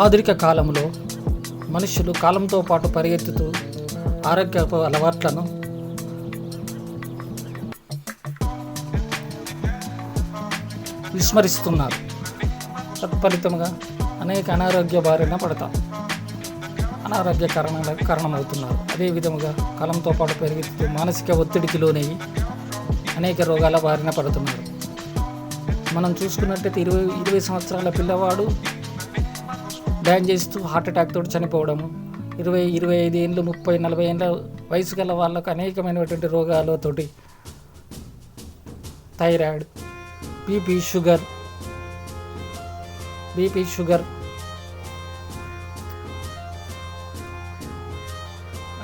ఆధునిక కాలంలో మనుషులు కాలంతో పాటు పరిగెత్తుతూ ఆరోగ్యపు అలవాట్లను విస్మరిస్తున్నారు. తత్ఫలితంగా అనేక అనారోగ్య బారిన పడతారు, అనారోగ్య కారణమవుతున్నారు. అదేవిధముగా కాలంతో పాటు పరిగెత్తుతూ మానసిక ఒత్తిడికి లోనయ్యి అనేక రోగాల బారిన పడుతున్నారు. మనం చూసుకున్నట్టయితే 20 సంవత్సరాల పిల్లవాడు డ్యాన్స్ చేస్తూ హార్ట్ అటాక్ తోటి చనిపోవడము, 25 ఏళ్ళు 30-40 ఏళ్ళ వయసు గల వాళ్ళకు అనేకమైనటువంటి రోగాలతోటి థైరాయిడ్, బీపీ, షుగర్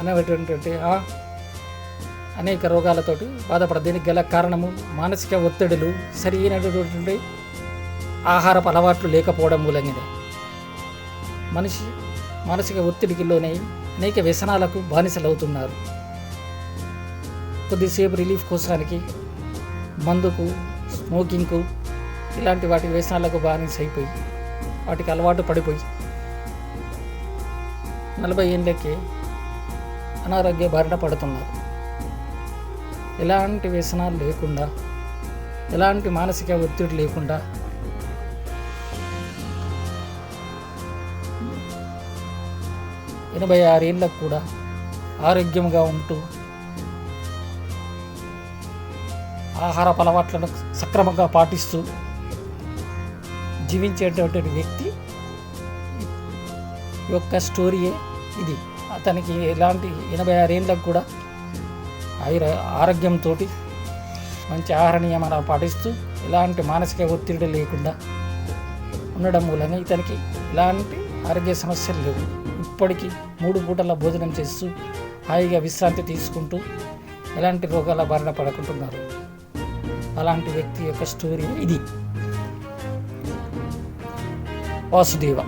అనేటువంటి అనేక రోగాలతోటి బాధపడ. దీనికి గల కారణము మానసిక ఒత్తిడులు, సరైనటువంటి ఆహారపు అలవాట్లు లేకపోవడం మూలంగానే మానసిక ఒత్తిడికి లోనై అనేక వ్యసనాలకు బానిసలవుతున్నారు. కొద్దిసేపు రిలీఫ్ కోసానికి మందుకు, స్మోకింగ్కు, ఇలాంటి వాటి వ్యసనాలకు బానిస అయిపోయి వాటికి అలవాటు పడిపోయి 40 ఏళ్ళకే అనారోగ్య బారిన పడుతున్నారు. ఎలాంటి వ్యసనాలు లేకుండా, ఎలాంటి మానసిక ఒత్తిడి లేకుండా 86 ఏళ్ళకు కూడా ఆరోగ్యంగా ఉంటూ ఆహారపు అలవాట్లను సక్రమంగా పాటిస్తూ జీవించేటటువంటి వ్యక్తి యొక్క స్టోరీయే ఇది. అతనికి ఎలాంటి 86 ఏళ్ళకు కూడా ఆరోగ్యంతో మంచి ఆహార నియమాలు పాటిస్తూ ఎలాంటి మానసిక ఒత్తిడి లేకుండా ఉండడం మూలంగా ఇతనికి ఎలాంటి ఆరోగ్య సమస్యలు లేవు. ఇప్పటికీ 3 పూటల భోజనం చేస్తూ హాయిగా విశ్రాంతి తీసుకుంటూ ఎలాంటి రోగాల బారిన పడుకుంటున్నారు. అలాంటి వ్యక్తి యొక్క స్టోరీ ఇది. వాసుదేవ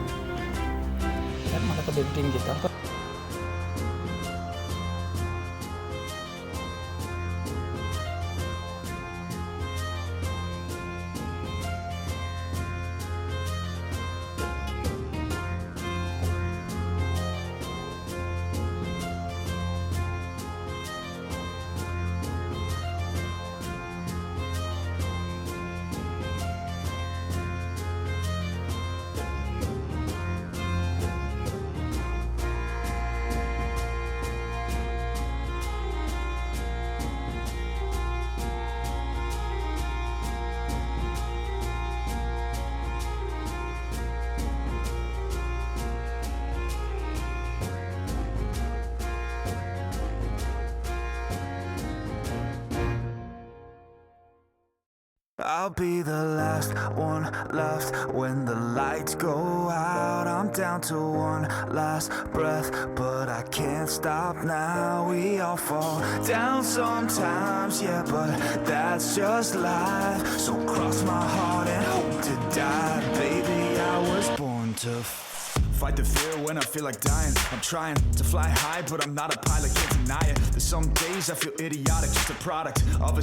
మనకు ఎడిటింగ్ చేద్దాం. I'll be the last one left when the lights go out. I'm down to one last breath, but I can't stop now. We all fall down sometimes, yeah, but that's just life. So cross my heart and hope to die. Baby, I was born to fight the fear when I feel like dying. I'm trying to fly high, but I'm not a pilot, can't deny it. There's some days I feel idiotic, just a product of a